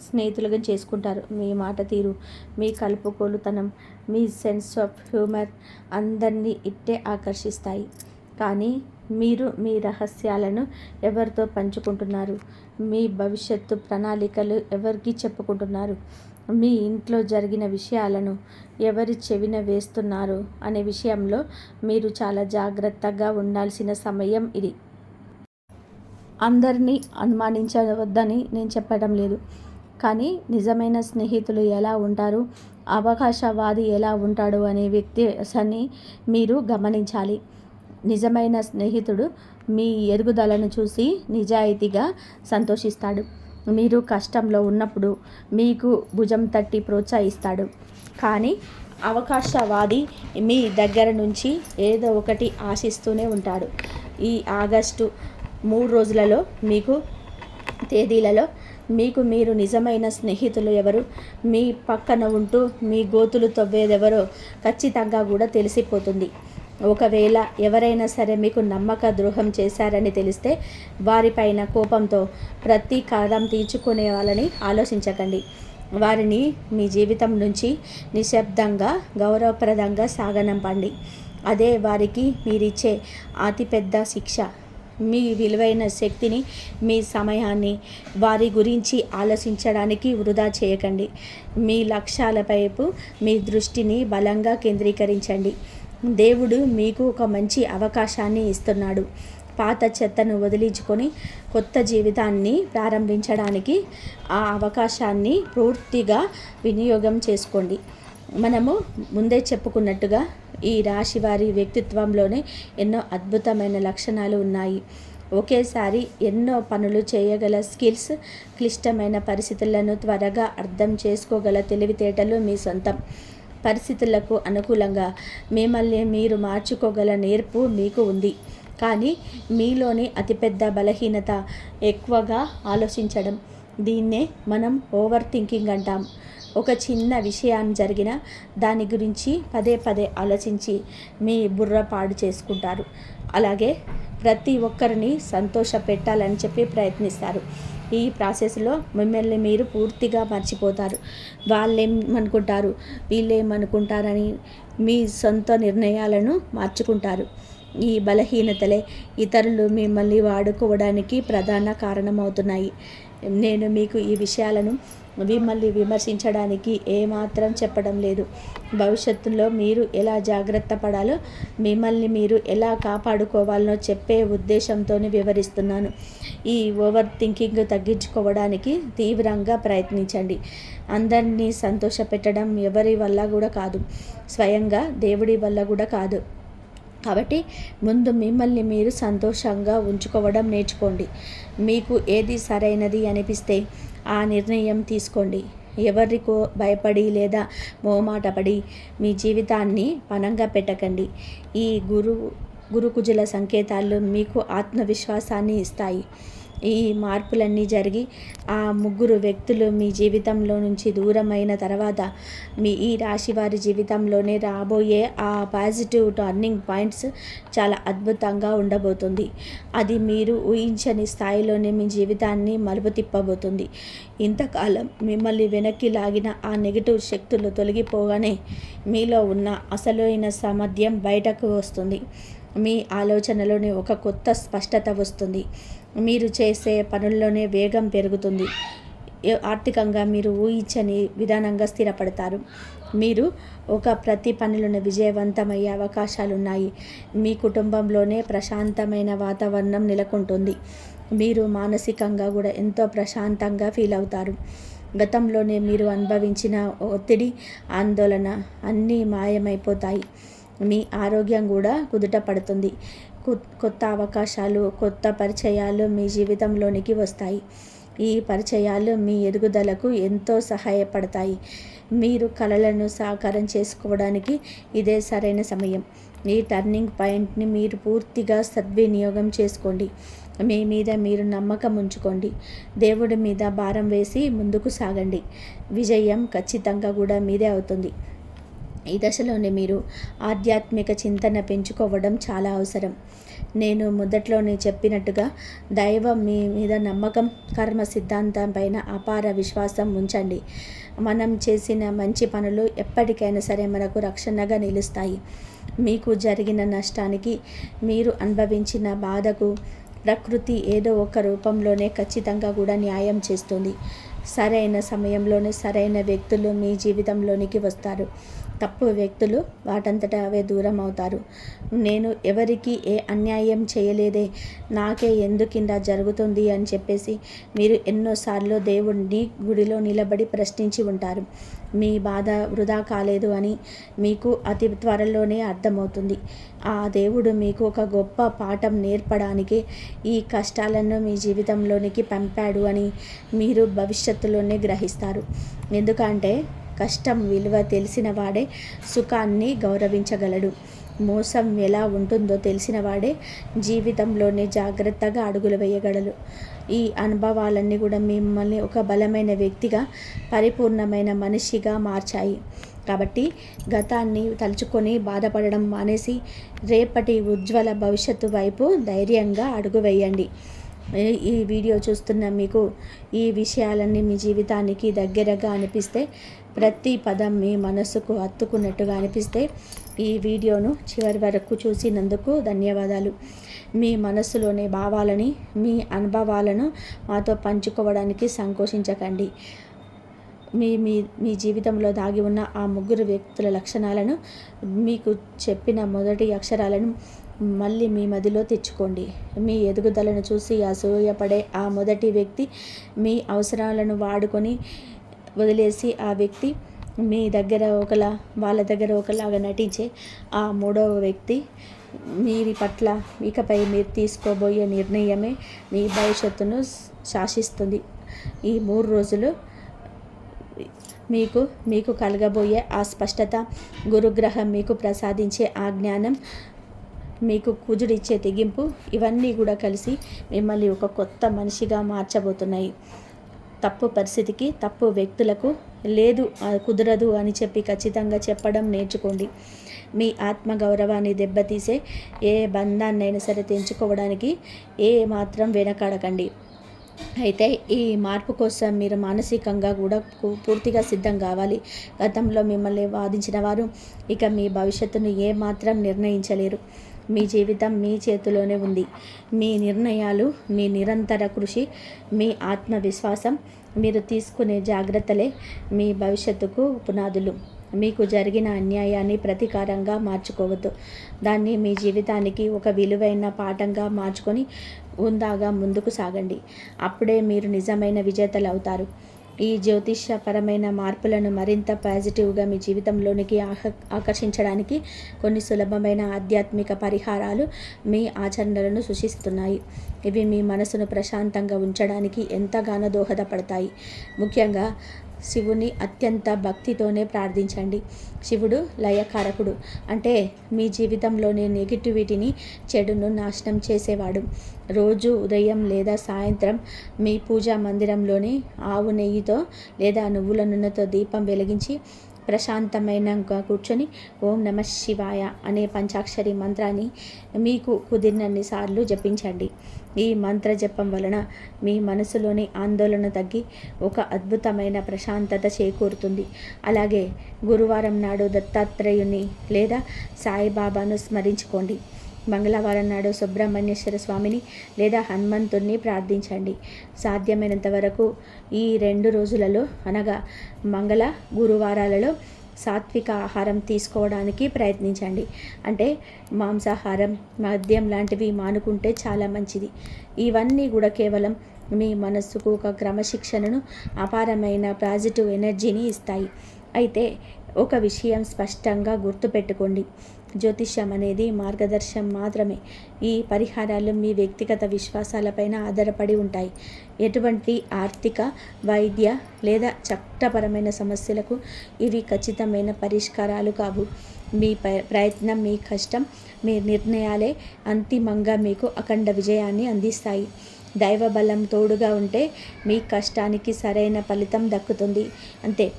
స్నేహితులుగా చేసుకుంటారు. మీ మాట తీరు, మీ కలుపుకోలుతనం, మీ సెన్స్ ఆఫ్ హ్యూమర్ అందరినీ ఇట్టే ఆకర్షిస్తాయి. కానీ మీరు మీ రహస్యాలను ఎవరితో పంచుకుంటున్నారు, మీ భవిష్యత్తు ప్రణాళికలు ఎవరికి చెప్పుకుంటున్నారు, మీ ఇంట్లో జరిగిన విషయాలను ఎవరి చెవిన వేస్తున్నారు అనే విషయంలో మీరు చాలా జాగ్రత్తగా ఉండాల్సిన సమయం ఇది. అందరినీ అనుమానించవద్దని నేను చెప్పడం లేదు. కానీ నిజమైన స్నేహితులు ఎలా ఉంటారు, అవకాశవాది ఎలా ఉంటాడు అనే వ్యక్తిని మీరు గమనించాలి. నిజమైన స్నేహితుడు మీ ఎదుగుదలను చూసి నిజాయితీగా సంతోషిస్తాడు. మీరు కష్టంలో ఉన్నప్పుడు మీకు భుజం తట్టి ప్రోత్సహిస్తాడు. కానీ అవకాశవాది మీ దగ్గర నుంచి ఏదో ఒకటి ఆశిస్తూనే ఉంటాడు. ఈ ఆగస్టు 3 రోజులలో తేదీలలో మీకు మీరు నిజమైన స్నేహితులు ఎవరు, మీ పక్కన ఉంటూ మీ గోతులు తవ్వేదెవరో ఖచ్చితంగా కూడా తెలిసిపోతుంది. ఒకవేళ ఎవరైనా సరే మీకు నమ్మక ద్రోహం చేశారని తెలిస్తే వారిపైన కోపంతో ప్రతీకారం తీర్చుకునే వాళ్ళని ఆలోచించకండి. వారిని మీ జీవితం నుంచి నిశ్శబ్దంగా గౌరవప్రదంగా సాగనంపండి. అదే వారికి మీరిచ్చే అతిపెద్ద శిక్ష. మీ విలువైన శక్తిని, మీ సమయాన్ని వారి గురించి ఆలోచించడానికి వృధా చేయకండి. మీ లక్ష్యాల వైపు మీ దృష్టిని బలంగా కేంద్రీకరించండి. దేవుడు మీకు ఒక మంచి అవకాశాన్ని ఇస్తున్నాడు. పాత చెత్తను వదిలించుకొని కొత్త జీవితాన్ని ప్రారంభించడానికి ఆ అవకాశాన్ని పూర్తిగా వినియోగం చేసుకోండి. మనము ముందే చెప్పుకున్నట్టుగా ఈ రాశి వారి వ్యక్తిత్వంలోనే ఎన్నో అద్భుతమైన లక్షణాలు ఉన్నాయి. ఒకేసారి ఎన్నో పనులు చేయగల స్కిల్స్, క్లిష్టమైన పరిస్థితులను త్వరగా అర్థం చేసుకోగల తెలివితేటలు మీ సొంతం. పరిస్థితులకు అనుకూలంగా మిమ్మల్ని మీరు మార్చుకోగల నేర్పు మీకు ఉంది. కానీ మీలోని అతిపెద్ద బలహీనత ఎక్కువగా ఆలోచించడం. దీన్నే మనం ఓవర్ థింకింగ్ అంటాం. ఒక చిన్న విషయం జరిగినా దాని గురించి పదే పదే ఆలోచించి మీ బుర్ర పాడు చేసుకుంటారు. అలాగే ప్రతి ఒక్కరిని సంతోష పెట్టాలని చెప్పి ప్రయత్నిస్తారు. ఈ ప్రాసెస్లో మిమ్మల్ని మీరు పూర్తిగా మర్చిపోతారు. వాళ్ళేమనుకుంటారు, వీళ్ళేమనుకుంటారని మీ సొంత నిర్ణయాలను మార్చుకుంటారు. ఈ బలహీనతలే ఇతరులు మిమ్మల్ని వాడుకోవడానికి ప్రధాన కారణమవుతున్నాయి. నేను మీకు ఈ విషయాలను మిమ్మల్ని విమర్శించడానికి ఏమాత్రం చెప్పడం లేదు. భవిష్యత్తులో మీరు ఎలా జాగ్రత్త పడాలో, మిమ్మల్ని మీరు ఎలా కాపాడుకోవాలనో చెప్పే ఉద్దేశంతోనే వివరిస్తున్నాను. ఈ ఓవర్ థింకింగ్ తగ్గించుకోవడానికి తీవ్రంగా ప్రయత్నించండి. అందరినీ సంతోషపెట్టడం ఎవరి వల్ల కూడా కాదు, స్వయంగా దేవుడి వల్ల కూడా కాదు. కాబట్టి ముందు మిమ్మల్ని మీరు సంతోషంగా ఉంచుకోవడం నేర్చుకోండి. మీకు ఏది సరైనది అనిపిస్తే ఆ నిర్ణయం తీసుకోండి. ఎవరికో భయపడి లేదా మోమాటపడి మీ జీవితాన్ని పణంగా పెట్టకండి. ఈ గురుకుజుల సంకేతాలు మీకు ఆత్మవిశ్వాసాన్ని ఇస్తాయి. ఈ మార్పులన్నీ జరిగి ఆ ముగ్గురు వ్యక్తులు మీ జీవితంలో నుంచి దూరమైన తర్వాత ఈ రాశి వారి జీవితంలోనే రాబోయే ఆ పాజిటివ్ టర్నింగ్ పాయింట్స్ చాలా అద్భుతంగా ఉండబోతుంది. అది మీరు ఊహించని స్థాయిలోనే మీ జీవితాన్ని మలుపు తిప్పబోతుంది. ఇంతకాలం మిమ్మల్ని వెనక్కి లాగిన ఆ నెగిటివ్ శక్తులు తొలగిపోగానే మీలో ఉన్న అసలైన సామర్థ్యం బయటకు వస్తుంది. మీ ఆలోచనలోనే ఒక కొత్త స్పష్టత వస్తుంది. మీరు చేసే పనుల్లోనే వేగం పెరుగుతుంది. ఆర్థికంగా మీరు ఊహించని విధానంగా స్థిరపడతారు. మీరు ప్రతి పనిలోనే విజయవంతమయ్యే అవకాశాలున్నాయి. మీ కుటుంబంలోనే ప్రశాంతమైన వాతావరణం నెలకొంటుంది. మీరు మానసికంగా కూడా ఎంతో ప్రశాంతంగా ఫీల్ అవుతారు. గతంలోనే మీరు అనుభవించిన ఒత్తిడి, ఆందోళన అన్నీ మాయమైపోతాయి. మీ ఆరోగ్యం కూడా కుదుట పడుతుంది. కొత్త అవకాశాలు, కొత్త పరిచయాలు మీ జీవితంలోనికి వస్తాయి. ఈ పరిచయాలు మీ ఎదుగుదలకు ఎంతో సహాయపడతాయి. మీరు కలలను సాకారం చేసుకోవడానికి ఇదే సరైన సమయం. ఈ టర్నింగ్ పాయింట్ని మీరు పూర్తిగా సద్వినియోగం చేసుకోండి. మీ మీద మీరు నమ్మకం ఉంచుకోండి. దేవుడి మీద భారం వేసి ముందుకు సాగండి. విజయం ఖచ్చితంగా కూడా మీదే అవుతుంది. ఈ దశలోనే మీరు ఆధ్యాత్మిక చింతన పెంచుకోవడం చాలా అవసరం. నేను మొదట్లోనే చెప్పినట్టుగా దైవం మీ మీద నమ్మకం, కర్మ సిద్ధాంతం పైన అపార విశ్వాసం ఉంచండి. మనం చేసిన మంచి పనులు ఎప్పటికైనా సరే మనకు రక్షణగా నిలుస్తాయి. మీకు జరిగిన నష్టానికి, మీరు అనుభవించిన బాధకు ప్రకృతి ఏదో ఒక రూపంలోనే ఖచ్చితంగా కూడా న్యాయం చేస్తుంది. సరైన సమయంలోనే సరైన వ్యక్తులు మీ జీవితంలోనికి వస్తారు. తప్పు వ్యక్తులు వాటంతటా అవే దూరం అవుతారు. నేను ఎవరికి ఏ అన్యాయం చేయలేదే, నాకే ఎందుకిందా జరుగుతుంది అని చెప్పేసి మీరు ఎన్నోసార్లు దేవుడిని గుడిలో నిలబడి ప్రశ్నించి ఉంటారు. మీ బాధ వృధా కాలేదు అని మీకు అతి త్వరలోనే అర్థమవుతుంది. ఆ దేవుడు మీకు ఒక గొప్ప పాఠం నేర్పడానికి ఈ కష్టాలను మీ జీవితంలోనికి పంపాడు అని మీరు భవిష్యత్తులోనే గ్రహిస్తారు. ఎందుకంటే కష్టం విలువ తెలిసిన వాడే సుఖాన్ని గౌరవించగలడు. మోసం ఎలా ఉంటుందో తెలిసిన వాడే జీవితంలోనే జాగ్రత్తగా అడుగులు వేయగలడు. ఈ అనుభవాలన్నీ కూడా మిమ్మల్ని ఒక బలమైన వ్యక్తిగా, పరిపూర్ణమైన మనిషిగా మార్చాయి. కాబట్టి గతాన్ని తలుచుకొని బాధపడడం మానేసి రేపటి ఉజ్వల భవిష్యత్తు వైపు ధైర్యంగా అడుగు వేయండి. ఈ వీడియో చూస్తున్న మీకు ఈ విషయాలన్నీ మీ జీవితానికి దగ్గరగా అనిపిస్తే, ప్రతి పదం మీ మనసుకు హత్తుకున్నట్టుగా అనిపిస్తే ఈ వీడియోను చివరి వరకు చూసినందుకు ధన్యవాదాలు. మీ మనస్సులోని భావాలని, మీ అనుభవాలను మాతో పంచుకోవడానికి సంకోచించకండి. మీ మీ మీ జీవితంలో దాగి ఉన్న ఆ ముగ్గురు వ్యక్తుల లక్షణాలను, మీకు చెప్పిన మొదటి అక్షరాలను మళ్ళీ మీ మదిలో తెచ్చుకోండి. మీ ఎదుగుదలను చూసి అసూయపడే ఆ మొదటి వ్యక్తి, మీ అవసరాలను వాడుకొని వదిలేసి ఆ వ్యక్తి, మీ దగ్గర ఒకలా వాళ్ళ దగ్గర ఒకలాగా నటించే ఆ మూడవ వ్యక్తి, మీరి పట్ల ఇకపై మీరు తీసుకోబోయే నిర్ణయమే మీ భవిష్యత్తును శాసిస్తుంది. ఈ 3 రోజులు మీకు కలగబోయే ఆ స్పష్టత, గురుగ్రహం మీకు ప్రసాదించే ఆ జ్ఞానం, మీకు కుజుడిచ్చే తెగింపు, ఇవన్నీ కూడా కలిసి మిమ్మల్ని ఒక కొత్త మనిషిగా మార్చబోతున్నాయి. తప్పు పరిస్థితికి, తప్పు వ్యక్తులకు లేదు, కుదరదు అని చెప్పి ఖచ్చితంగా చెప్పడం నేర్చుకోండి. మీ ఆత్మగౌరవాన్ని దెబ్బతీసే ఏ బంధాన్నైనా సరే తెంచుకోవడానికి ఏ మాత్రం వెనకాడకండి. అయితే ఈ మార్పు కోసం మీరు మానసికంగా కూడా పూర్తిగా సిద్ధం కావాలి. గతంలో మిమ్మల్ని వాదించిన వారు ఇక మీ భవిష్యత్తును ఏమాత్రం నిర్ణయించలేరు. మీ జీవితం మీ చేతిలోనే ఉంది. మీ నిర్ణయాలు, మీ నిరంతర కృషి, మీ ఆత్మవిశ్వాసం, మీరు తీసుకునే జాగ్రత్తలే మీ భవిష్యత్తుకు పునాదులు. మీకు జరిగిన అన్యాయాన్ని ప్రతీకారంగా మార్చుకోవద్దు. దాన్ని మీ జీవితానికి ఒక విలువైన పాఠంగా మార్చుకొని హుందాగా ముందుకు సాగండి. అప్పుడే మీరు నిజమైన విజేతలు అవుతారు. ఈ జ్యోతిష్యపరమైన మార్పులను మరింత పాజిటివ్గా మీ జీవితంలోనికి ఆకర్షించడానికి కొన్ని సులభమైన ఆధ్యాత్మిక పరిహారాలు మీ ఆచరణలను సూచిస్తున్నాయి. ఇవి మీ మనసును ప్రశాంతంగా ఉంచడానికి ఎంతగానో దోహదపడతాయి. ముఖ్యంగా శివుని అత్యంత భక్తితోనే ప్రార్థించండి. శివుడు లయకారకుడు, అంటే మీ జీవితంలోని నెగిటివిటీని, చెడును నాశనం చేసేవాడు. రోజు ఉదయం లేదా సాయంత్రం మీ పూజా మందిరంలోని ఆవు నెయ్యితో లేదా నువ్వుల నూనెతో దీపం వెలిగించి ప్రశాంతమైనగా కూర్చొని ఓం నమః శివాయ అనే పంచాక్షరి మంత్రాన్ని మీకు కుదిరినన్ని సార్లు జపించండి. ఈ మంత్ర జపం వలన మీ మనసులోని ఆందోళన తగ్గి ఒక అద్భుతమైన ప్రశాంతత చేకూరుతుంది. అలాగే గురువారం నాడు దత్తాత్రేయుని లేదా సాయిబాబాను స్మరించుకోండి. మంగళవారం నాడు సుబ్రహ్మణ్యేశ్వర స్వామిని లేదా హనుమంతుణ్ణి ప్రార్థించండి. సాధ్యమైనంత వరకు ఈ 2 రోజులలో, అనగా మంగళ గురువారాలలో సాత్విక ఆహారం తీసుకోవడానికి ప్రయత్నించండి. అంటే మాంసాహారం, మద్యం లాంటివి మానుకుంటే చాలా మంచిది. ఇవన్నీ కూడా కేవలం మీ మనస్సుకు ఒక క్రమశిక్షణను, అపారమైన పాజిటివ్ ఎనర్జీని ఇస్తాయి. అయితే ఒక విషయం స్పష్టంగా గుర్తుపెట్టుకోండి, జ్యోతిష్యం అనేది మార్గదర్శనం మాత్రమే. ఈ పరిహారాలు మీ వ్యక్తిగత విశ్వాసాలపైన ఆధారపడి ఉంటాయి. ఎటువంటి ఆర్థిక, వైద్య లేదా చట్టపరమైన సమస్యలకు ఇవి ఖచ్చితమైన పరిష్కారాలు కావు. మీ ప్రయత్నం, మీ కష్టం, మీ నిర్ణయాలే అంతిమంగా మీకు అఖండ విజయాన్ని అందిస్తాయి. దైవ బలం తోడుగా ఉంటే మీ కష్టానికి సరైన ఫలితం దక్కుతుంది. అంతే.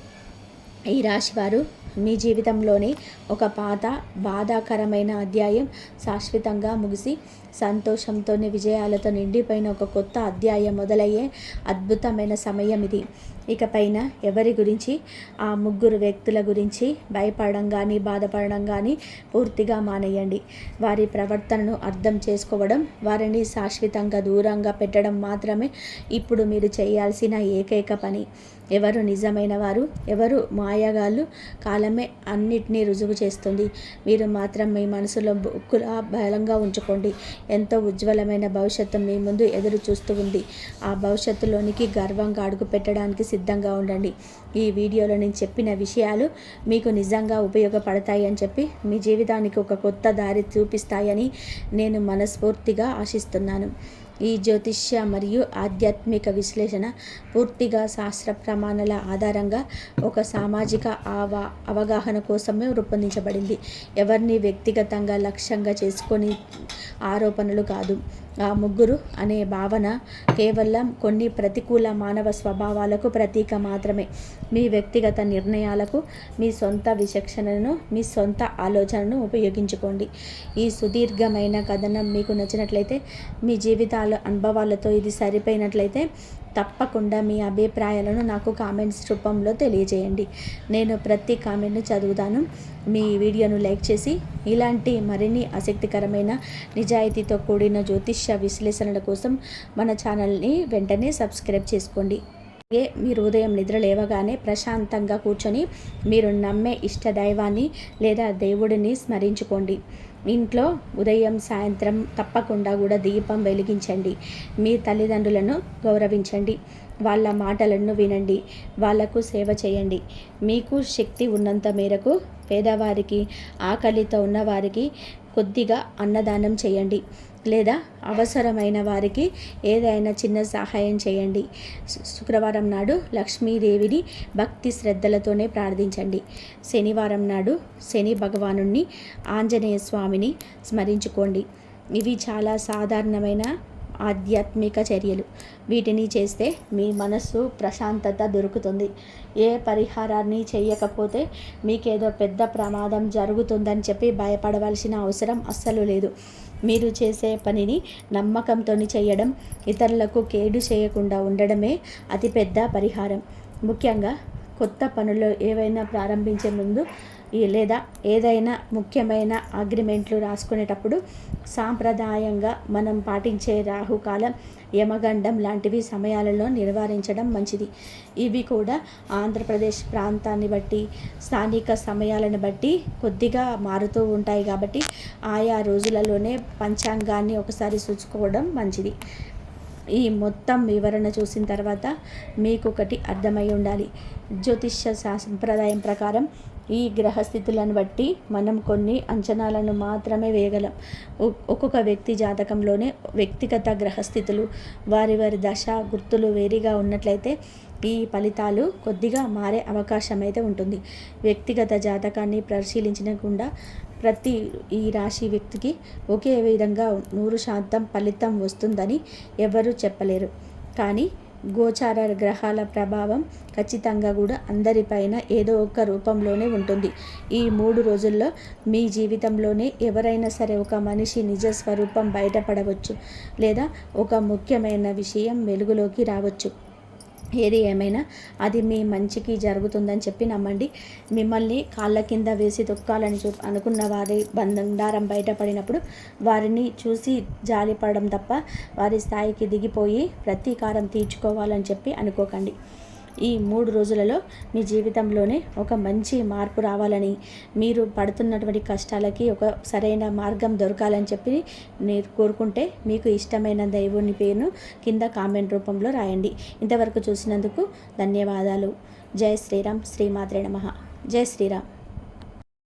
ఈ రాశివారు మీ జీవితంలోని ఒక పాత బాధాకరమైన అధ్యాయం శాశ్వతంగా ముగిసి సంతోషంతోనే విజయాలతో నిండిపోయిన ఒక కొత్త అధ్యాయం మొదలయ్యే అద్భుతమైన సమయం ఇది. ఇకపైన ఎవరి గురించి, ఆ 3 వ్యక్తుల గురించి భయపడడం కానీ, బాధపడడం కానీ పూర్తిగా మానేయండి. వారి ప్రవర్తనను అర్థం చేసుకోవడం, వారిని శాశ్వతంగా దూరంగా పెట్టడం మాత్రమే ఇప్పుడు మీరు చేయాల్సిన ఏకైక పని. ఎవరు నిజమైన వారు, ఎవరు మాయగాళ్ళు, కాలమే అన్నిటినీ రుజువు చేస్తుంది. మీరు మాత్రం మీ మనసులో బుక్కులా బలంగా ఉంచుకోండి. ఎంతో ఉజ్వలమైన భవిష్యత్తు మీ ముందు ఎదురు చూస్తూ ఉంది. ఆ భవిష్యత్తులోనికి గర్వంగా అడుగు పెట్టడానికి సిద్ధంగా ఉండండి. ఈ వీడియోలో నేను చెప్పిన విషయాలు మీకు నిజంగా ఉపయోగపడతాయి అని చెప్పి, మీ జీవితానికి ఒక కొత్త దారి చూపిస్తాయని నేను మనస్ఫూర్తిగా ఆశిస్తున్నాను. ఈ జ్యోతిష్య మరియు ఆధ్యాత్మిక విశ్లేషణ పూర్తిగా శాస్త్ర ప్రమాణాల ఆధారంగా ఒక సామాజిక అవగాహన కోసమే రూపొందించబడింది. ఎవరిని వ్యక్తిగతంగా లక్ష్యంగా చేసుకొని ఆరోపణలు కాదు. ఆ 3 అనే భావన కేవలం కొన్ని ప్రతికూల మానవ స్వభావాలకు ప్రతీక మాత్రమే. మీ వ్యక్తిగత నిర్ణయాలకు మీ సొంత విచక్షణను, మీ సొంత ఆలోచనను ఉపయోగించుకోండి. ఈ సుదీర్ఘమైన కథనం మీకు నచ్చినట్లయితే, మీ జీవితాల అనుభవాలతో ఇది సరిపోయినట్లయితే తప్పకుండా మీ అభిప్రాయాలను నాకు కామెంట్స్ రూపంలో తెలియజేయండి. నేను ప్రతి కామెంట్ను చదువుతాను. మీ వీడియోను లైక్ చేసి ఇలాంటి మరిన్ని ఆసక్తికరమైన నిజాయితీతో కూడిన జ్యోతిష్య విశ్లేషణల కోసం మన ఛానల్ని వెంటనే సబ్స్క్రైబ్ చేసుకోండి. అలాగే మీరు ఉదయం నిద్ర లేవగానే ప్రశాంతంగా కూర్చొని మీరు నమ్మే ఇష్ట దైవాన్ని లేదా దేవుడిని స్మరించుకోండి. ఇంట్లో ఉదయం సాయంత్రం తప్పకుండా కూడా దీపం వెలిగించండి. మీ తల్లిదండ్రులను గౌరవించండి. వాళ్ళ మాటలను వినండి. వాళ్లకు సేవ చేయండి. మీకు శక్తి ఉన్నంత మేరకు పేదవారికి, ఆకలితో ఉన్నవారికి కొద్దిగా అన్నదానం చేయండి. లేదా అవసరమైన వారికి ఏదైనా చిన్న సహాయం చేయండి. శుక్రవారం నాడు లక్ష్మీదేవిని భక్తి శ్రద్ధలతోనే ప్రార్థించండి. శనివారం నాడు శని భగవానుణ్ణి, ఆంజనేయ స్వామిని స్మరించుకోండి. ఇవి చాలా సాధారణమైన ఆధ్యాత్మిక చర్యలు. వీటిని చేస్తే మీ మనస్సు ప్రశాంతత దొరుకుతుంది. ఏ పరిహారాన్ని చేయకపోతే మీకేదో పెద్ద ప్రమాదం జరుగుతుందని చెప్పి భయపడవలసిన అవసరం అస్సలు లేదు. మీరు చేసే పనిని నమ్మకంతో చేయడం, ఇతరులకు కేడు చేయకుండా ఉండడమే అతిపెద్ద పరిహారం. ముఖ్యంగా కొత్త పనులు ఏవైనా ప్రారంభించే ముందు లేదా ఏదైనా ముఖ్యమైన అగ్రిమెంట్లు రాసుకునేటప్పుడు సాంప్రదాయంగా మనం పాటించే రాహుకాలం, యమగండం లాంటివి సమయాలలో నివారించడం మంచిది. ఇవి కూడా ఆంధ్రప్రదేశ్ ప్రాంతాన్ని బట్టి, స్థానిక సమయాలను బట్టి కొద్దిగా మారుతూ ఉంటాయి. కాబట్టి ఆయా రోజులలోనే పంచాంగాన్ని ఒకసారి చూసుకోవడం మంచిది. ఈ మొత్తం వివరణ చూసిన తర్వాత మీకు ఒకటి అర్థమై ఉండాలి. జ్యోతిష్య సంప్రదాయం ప్రకారం ఈ గ్రహస్థితులను బట్టి మనం కొన్ని అంచనాలను మాత్రమే వేయగలం. ఒక్కొక్క వ్యక్తి జాతకంలోనే వ్యక్తిగత గ్రహస్థితులు, వారి దశ గుర్తులు వేరుగా ఉన్నట్లయితే ఈ ఫలితాలు కొద్దిగా మారే అవకాశం అయితే ఉంటుంది. వ్యక్తిగత జాతకాన్ని పరిశీలించకుండా ప్రతి ఈ రాశి వ్యక్తికి ఒకే విధంగా 100% ఫలితం వస్తుందని ఎవరూ చెప్పలేరు. కానీ గోచార గ్రహాల ప్రభావం ఖచ్చితంగా కూడా అందరిపైన ఏదో ఒక రూపంలోనే ఉంటుంది. ఈ 3 రోజుల్లో మీ జీవితంలోనే ఎవరైనా సరే ఒక మనిషి నిజ స్వరూపం బయటపడవచ్చు, లేదా ఒక ముఖ్యమైన విషయం వెలుగులోకి రావచ్చు. ఏది ఏమైనా అది మీ మంచికి జరుగుతుందని చెప్పి నమ్మండి. మిమ్మల్ని కాళ్ళ కింద వేసి తొక్కాలని అనుకున్న వారి బండారం బయటపడినప్పుడు వారిని చూసి జాలిపడడం తప్ప వారి స్థాయికి దిగిపోయి ప్రతీకారం తీర్చుకోవాలని చెప్పి అనుకోకండి. ఈ 3 రోజులలో మీ జీవితంలోనే ఒక మంచి మార్పు రావాలని, మీరు పడుతున్నటువంటి కష్టాలకి ఒక సరైన మార్గం దొరకాలని చెప్పి మీరు కోరుకుంటే మీకు ఇష్టమైన దైవుని పేరును కింద కామెంట్ రూపంలో రాయండి. ఇంతవరకు చూసినందుకు ధన్యవాదాలు. జై శ్రీరామ్. శ్రీమాత్రే నమః. జై శ్రీరామ్.